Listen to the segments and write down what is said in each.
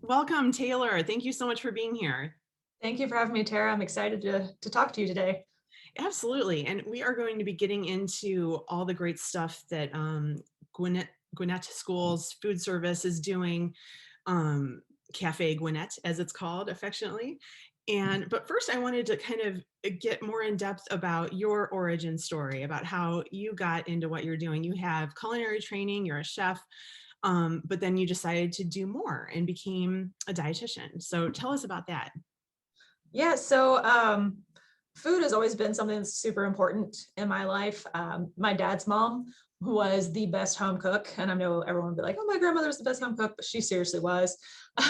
Welcome, Taylor. Thank you so much for being here. Thank you for having me, Tara. I'm excited to talk to you today. Absolutely. And we are going to be getting into all the great stuff that Gwinnett Schools FoodService is doing, Cafe Gwinnett, as it's called affectionately. But first, I wanted to kind of get more in depth about your origin story, about how you got into what you're doing. You have culinary training, you're a chef, but then you decided to do more and became a dietitian. So tell us about that. Yeah, so food has always been something that's super important in my life. My dad's mom was the best home cook, and I know everyone would be like, "Oh, my grandmother's the best home cook," but she seriously was.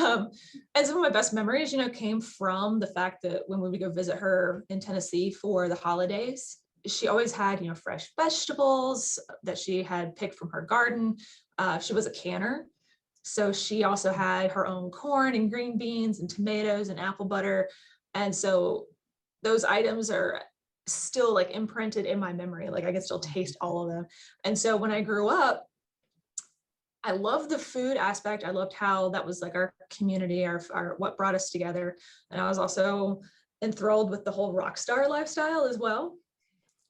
Um, and some of my best memories, came from the fact that when we would go visit her in Tennessee for the holidays, she always had, fresh vegetables that she had picked from her garden. She was a canner. So she also had her own corn and green beans and tomatoes and apple butter. And so those items are still like imprinted in my memory. Like I can still taste all of them. And so when I grew up, I loved the food aspect. I loved how that was like our community, our what brought us together. And I was also enthralled with the whole rock star lifestyle as well.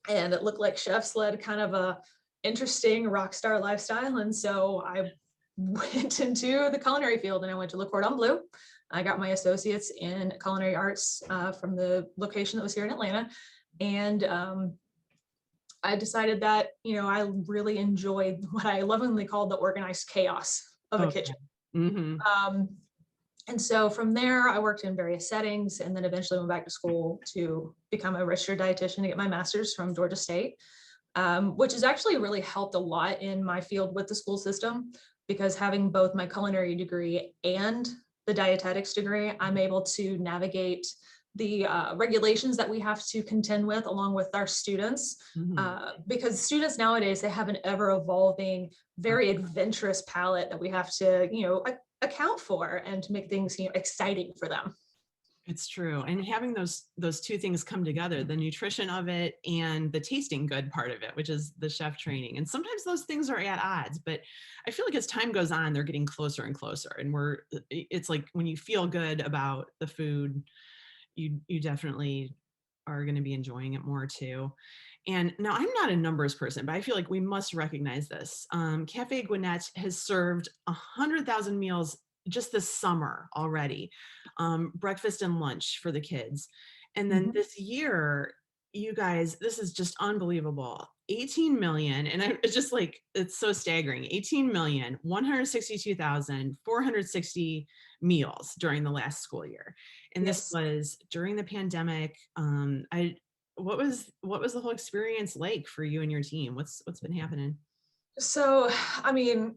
And it looked like chefs led kind of a interesting rock star lifestyle. And so I went into the culinary field and I went to Le Cordon Bleu. I got my associates in culinary arts from the location that was here in Atlanta. And I decided that, I really enjoyed what I lovingly called the organized chaos of a Oh, kitchen. hmm. Um, and so from there, I worked in various settings and then eventually went back to school to become a registered dietitian to get my master's from Georgia State, which has actually really helped a lot in my field with the school system because having both my culinary degree and the dietetics degree, I'm able to navigate the regulations that we have to contend with along with our students. Because students nowadays, they have an ever evolving, very adventurous palate that we have to, account for and to make things, exciting for them. It's true. And having those two things come together, the nutrition of it and the tasting good part of it, which is the chef training. And sometimes those things are at odds, but I feel like as time goes on, they're getting closer and closer. And it's like when you feel good about the food, you definitely are going to be enjoying it more too. And now I'm not a numbers person, but I feel like we must recognize this. Cafe Gwinnett has served 100,000 meals just this summer already, breakfast and lunch for the kids. And then this year, you guys, this is just unbelievable. 18 million, and it's just like, it's so staggering. 18,162,460 meals during the last school year. And this Yes. was during the pandemic. What was the whole experience like for you and your team? What's been happening? So, I mean,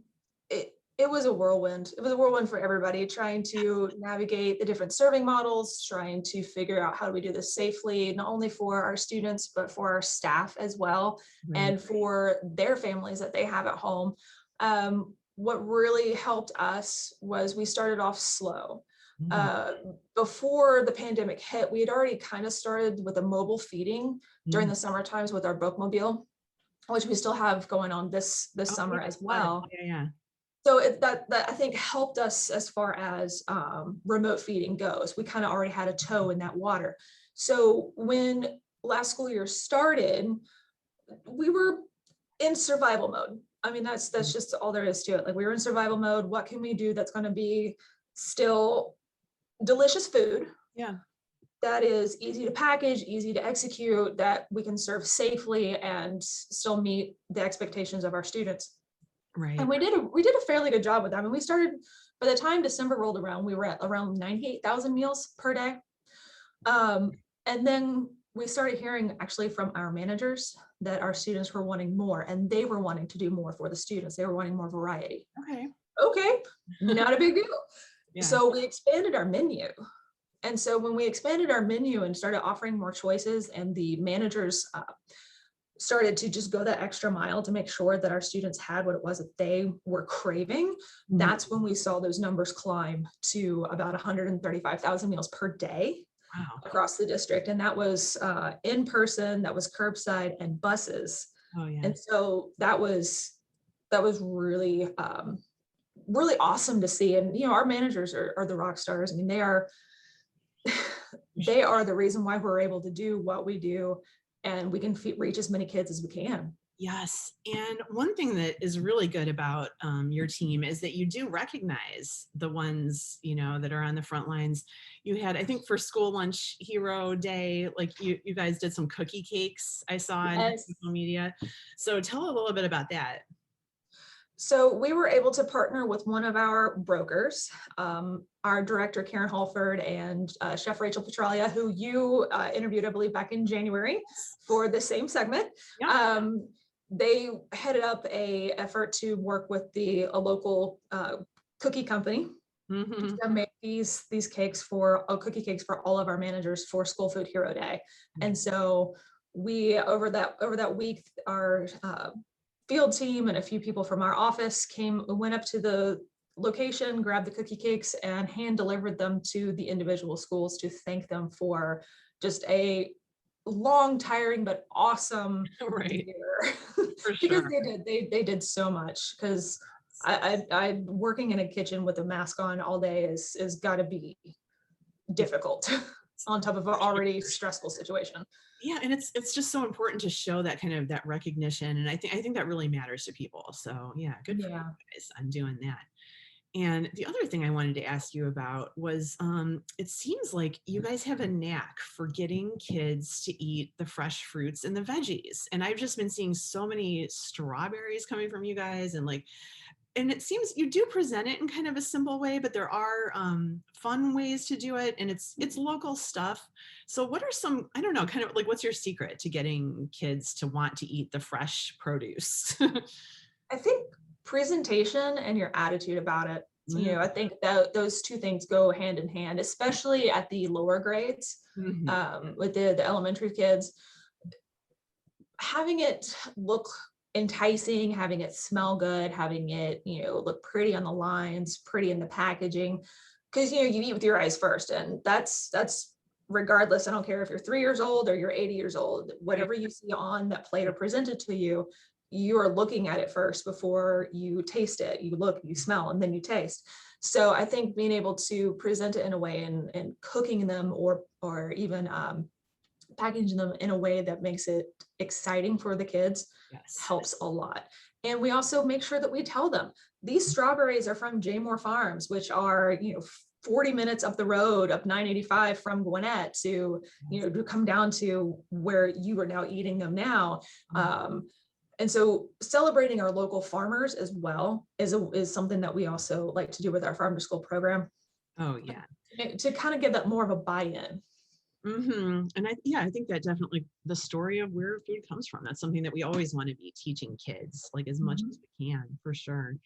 it was a whirlwind. It was a whirlwind for everybody trying to navigate the different serving models, trying to figure out how do we do this safely, not only for our students, but for our staff as well, Right. and for their families that they have at home. What really helped us was we started off slow. Mhm. Uh, Before the pandemic hit, we had already kind of started with a mobile feeding during Mhm. the summer times with our bookmobile, which we still have going on this Oh, yeah, summer as I saw that. well. Yeah, yeah. So that I think helped us as far as remote feeding goes. We kind of already had a toe in that water. So when last school year started, we were in survival mode. I mean, that's Mhm. just all there is to it. Like we were in survival mode. What can we do that's going to be still delicious food Yeah, that is easy to package, easy to execute, that we can serve safely and still meet the expectations of our students? And right. we did a fairly good job with that. I mean, we started by the time December rolled around, we were at around 98,000 meals per day. And then we started hearing actually from our managers that our students were wanting more and they were wanting to do more for the students. They were wanting more variety. Okay. Okay, not a big deal. Yeah. So we expanded our menu. And so when we expanded our menu and started offering more choices and the managers started to just go that extra mile to make sure that our students had what it was that they were craving, Mhm. that's when we saw those numbers climb to about 135,000 meals per day Wow. across the district. And that was in person, that was curbside and buses. Oh, yeah. And so that was really really awesome to see. And, our managers are the rock stars. I mean, they are the reason why we're able to do what we do, and we can reach as many kids as we can. Yes. And one thing that is really good about your team is that you do recognize the ones, that are on the front lines. You had, I think for School Lunch Hero Day, like you guys did some cookie cakes I saw on Yes. social media. So tell a little bit about that. So we were able to partner with one of our brokers, our director, Karen Halford, and Chef Rachel Petralia, who you interviewed, I believe, back in January for the same segment. Yeah. They headed up a effort to work with a local cookie company Hmm. to make these cakes for cookie cakes for all of our managers for School Food Hero Day. And so we over that week, our field team and a few people from our office went up to the location, grabbed the cookie cakes, and hand delivered them to the individual schools to thank them for just a long, tiring, but awesome Right. year. For Because sure. they did so much. Because I working in a kitchen with a mask on all day is got to be difficult on top of an already stressful situation. Yeah, and it's just so important to show that kind of that recognition, and I think that really matters to people. So yeah, good for you Yeah. guys on doing that. And the other thing I wanted to ask you about was it seems like you guys have a knack for getting kids to eat the fresh fruits and the veggies. And I've just been seeing so many strawberries coming from you guys, and it seems you do present it in kind of a simple way, but there are fun ways to do it, and it's local stuff. So what are some, I don't know, kind of like, what's your secret to getting kids to want to eat the fresh produce? I think presentation and your attitude about it. I think that those two things go hand in hand, especially at the lower grades, Mhm. with the elementary kids. Having it look enticing, having it smell good, having it, look pretty on the lines, pretty in the packaging, because you eat with your eyes first, and that's regardless. I don't care if you're 3 years old or you're 80 years old. Right. Whatever you see on that plate or presented to you, you are looking at it first before you taste it. You look, you smell, and then you taste. So I think being able to present it in a way, and cooking them, or even packaging them in a way that makes it exciting for the kids, Yes. helps a lot. And we also make sure that we tell them these strawberries are from Jaymore Farms, which are, 40 minutes up the road, up 985 from Gwinnett, to come down to where you are now eating them now. And so celebrating our local farmers as well is something that we also like to do with our farm to school program, Oh yeah. to kind of give that more of a buy-in. And I think that definitely the story of where food comes from. That's something that we always want to be teaching kids, like as much as we can, for sure.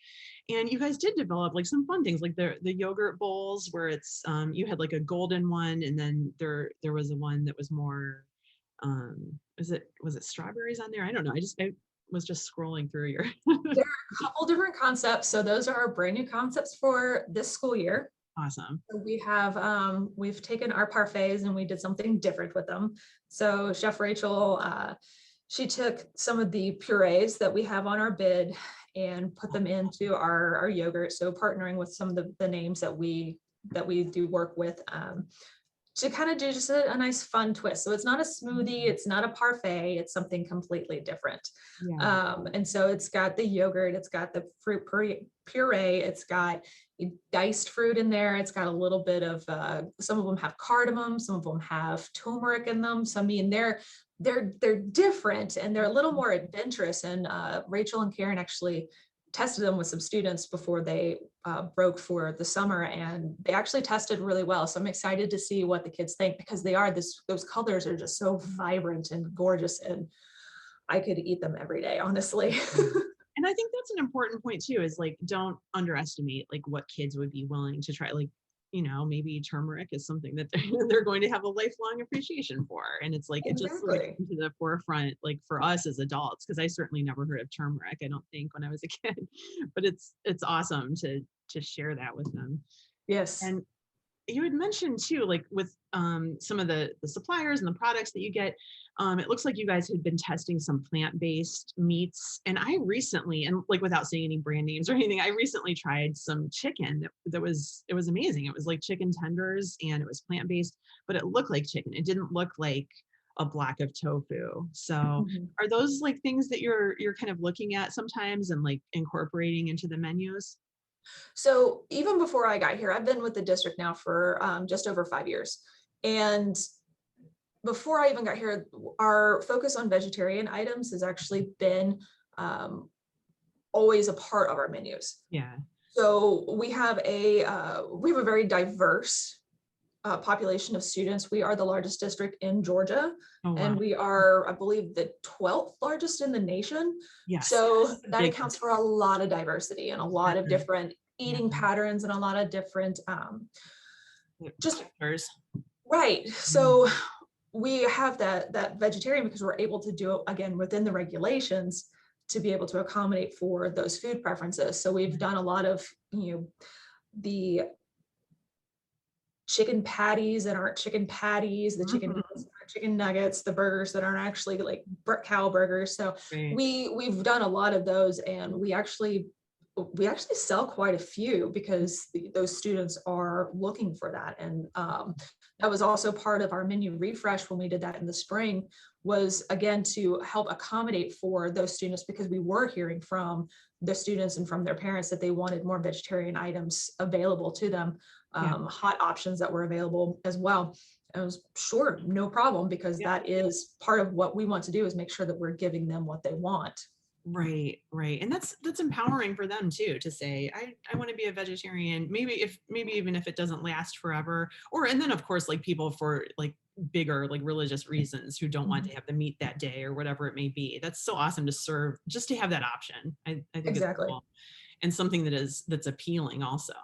And you guys did develop like some fun things, like the yogurt bowls, where it's you had like a golden one, and then there was a one that was more was it strawberries on there? I don't know. I was just scrolling through your There are a couple different concepts. So those are our brand new concepts for this school year. awesome. So we've taken our parfaits and we did something different with them. So Chef Rachel, she took some of the purees that we have on our bid and put them into our yogurt. So partnering with some of the names that we do work with, to kind of do just a nice fun twist. So it's not a smoothie, it's not a parfait, it's something completely different. Yeah. And so it's got the yogurt, it's got the fruit puree, it's got diced fruit in there, it's got a little bit of, some of them have cardamom, some of them have turmeric in them. So I mean, they're different and they're a little more adventurous. And Rachel and Karen actually tested them with some students before they broke for the summer, and they actually tested really well. So I'm excited to see what the kids think, because those colors are just so vibrant and gorgeous, and I could eat them every day, honestly. And I think that's an important point too, is like, don't underestimate like what kids would be willing to try. Like, maybe turmeric is something that they're going to have a lifelong appreciation for. And it's like, it just sort of Exactly. came to the forefront, like for us as adults, because I certainly never heard of turmeric, I don't think, when I was a kid, but it's awesome to share that with them. Yes. And you had mentioned too, like with some of the suppliers and the products that you get, It looks like you guys had been testing some plant-based meats. And I recently, and like without saying any brand names or anything, I recently tried some chicken it was amazing. It was like chicken tenders and it was plant-based, but it looked like chicken. It didn't look like a block of tofu. So Mhm. are those like things that you're kind of looking at sometimes and like incorporating into the menus? So even before I got here, I've been with the district now for just over 5 years. And before I even got here, our focus on vegetarian items has actually been um, always a part of our menus. Yeah. So we have a very diverse population of students. We are the largest district in Georgia, Oh, and wow. we are, I believe, the 12th largest in the nation. Yes. So that Big. accounts for a lot of diversity and a lot of Mhm. different Yeah. eating patterns and a lot of different just Factors. right. Mhm. So we have that vegetarian because we're able to do it again within the regulations to be able to accommodate for those food preferences. So we've done a lot of, the chicken patties that aren't chicken patties, the chicken Mhm. nuggets that aren't chicken nuggets, the burgers that aren't actually like cow burgers. So Right. we've done a lot of those, and we actually sell quite a few because those students are looking for that. And that was also part of our menu refresh when we did that in the spring, was again to help accommodate for those students, because we were hearing from the students and from their parents that they wanted more vegetarian items available to them, Yeah. hot options that were available as well. I was sure, no problem, because Yeah. that is part of what we want to do, is make sure that we're giving them what they want. Right, right. And that's empowering for them too, to say, I want to be a vegetarian. Maybe even if it doesn't last forever. Or and then of course like people for like bigger like religious reasons who don't want Mhm. to have the meat that day or whatever it may be. That's so awesome to serve, just to have that option. I think it's Exactly. cool. And something that's appealing also.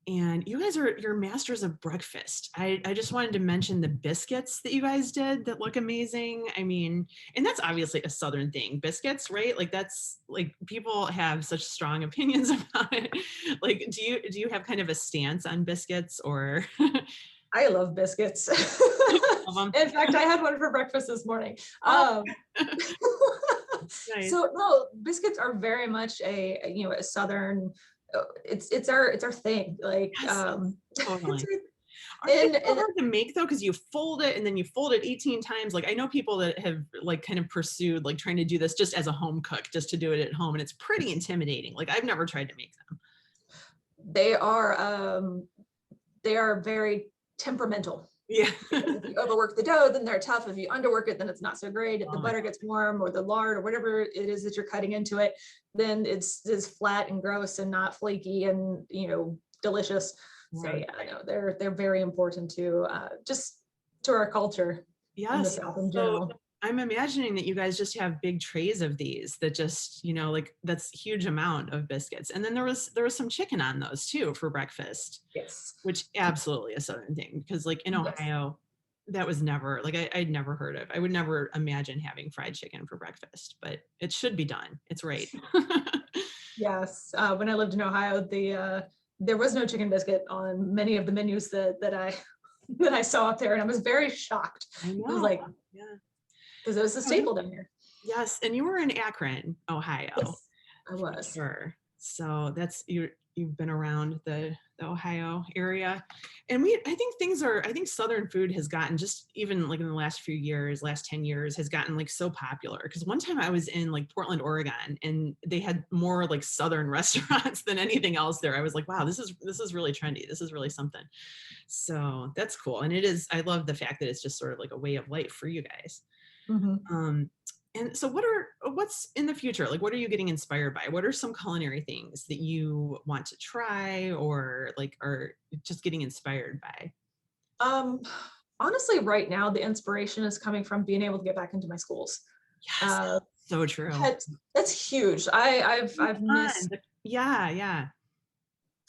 And you guys are masters of breakfast. I just wanted to mention the biscuits that you guys did that look amazing. I mean, and that's obviously a Southern thing, biscuits, right? Like that's like people have such strong opinions about it. Like, do you have kind of a stance on biscuits or I love biscuits. of them? In fact, I had one for breakfast this morning. Oh, Um, nice. so no, biscuits are very much a southern. It's our thing. Like Yes, it's totally. Aren't they so and hard to make though? Because you fold it and then you fold it 18 times. Like I know people that have like kind of pursued like trying to do this just as a home cook, just to do it at home, and it's pretty intimidating. Like I've never tried to make them. they are um, they are very temperamental. Yeah. Because if you overwork the dough, then they're tough. If you underwork it, then it's not so great. If the Oh my butter gets warm or the lard or whatever it is that you're cutting into it, then it's flat and gross and not flaky and delicious. God. So Right. yeah, I know they're very important to just to our culture in the Yes. South in So general. I'm imagining that you guys just have big trays of these that just, like that's huge amount of biscuits. And then there was some chicken on those too for breakfast, Yes. which absolutely a Southern thing. Because like in Yes. Ohio, that was never like I'd never heard of. I would never imagine having fried chicken for breakfast, but it should be done. It's right. Yes. When I lived in Ohio, there was no chicken biscuit on many of the menus that I that I saw up there, and I was very shocked. I I was know. like, Yeah. because it was a Oh, staple down here. yes, and you were in Akron, Ohio, Yes, I for was. sure. So that's you've been around the Ohio area. And I think Southern food has gotten, just even like in the last few years, last 10 years, has gotten like so popular. Because one time I was in like Portland, Oregon, and they had more like Southern restaurants than anything else there. I was like, wow, this is really trendy. This is really something. So that's cool. And I love the fact that it's just sort of like a way of life for you guys. Mhm. Um, and so what's in the future? Like, what are you getting inspired by? What are some culinary things that you want to try or like are just getting inspired by? Um, Honestly, right now the inspiration is coming from being able to get back into my schools. Yes, Uh, so true. that's huge. I've Fun. missed Yeah, yeah.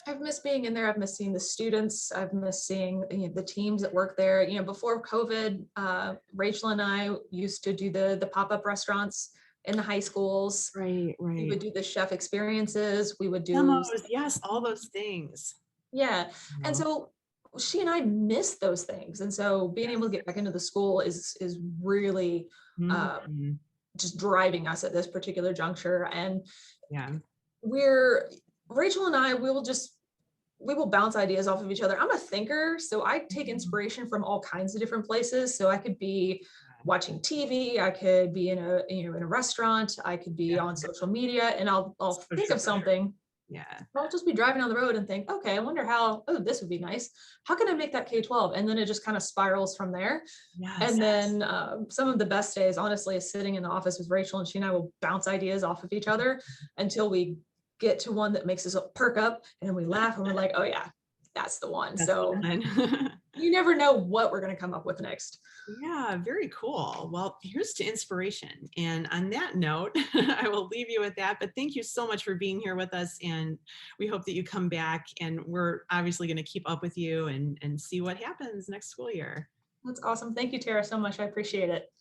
I've missed being in there. I've missed seeing the students. I've missed seeing the teams that work there. Before COVID, Rachel and I used to do the pop-up restaurants in the high schools. Right, We right. would do the chef experiences. We would do Demos, yes, all those things. yeah. And Wow. so she and I miss those things. And so being able to Yes. get back into the school is really uh, Mhm. just driving us at this particular juncture. And Yeah. we're Rachel and I we will bounce ideas off of each other. I'm a thinker, so I take Mhm. inspiration from all kinds of different places. So I could be watching TV, I could be in a in a restaurant, I could be Yeah. on social media, and I'll For think sure, of for sure. something. Yeah. I'll just be driving down the road and think, okay, I wonder how, oh, this would be nice. How can I make that K-12? And then it just kind of spirals from there. Yes. And then some of the best days, honestly, is sitting in the office with Rachel, and she and I will bounce ideas off of each other until we get to one that makes us perk up, and then we laugh and we're like, oh yeah, that's the one. That's the So one. you never know what we're going to come up with next. Yeah, very cool. Well, here's to inspiration. And on that note, I will leave you with that. But thank you so much for being here with us. And we hope that you come back. And we're obviously going to keep up with you and see what happens next school year. That's awesome. Thank you, Tara, so much. I appreciate it.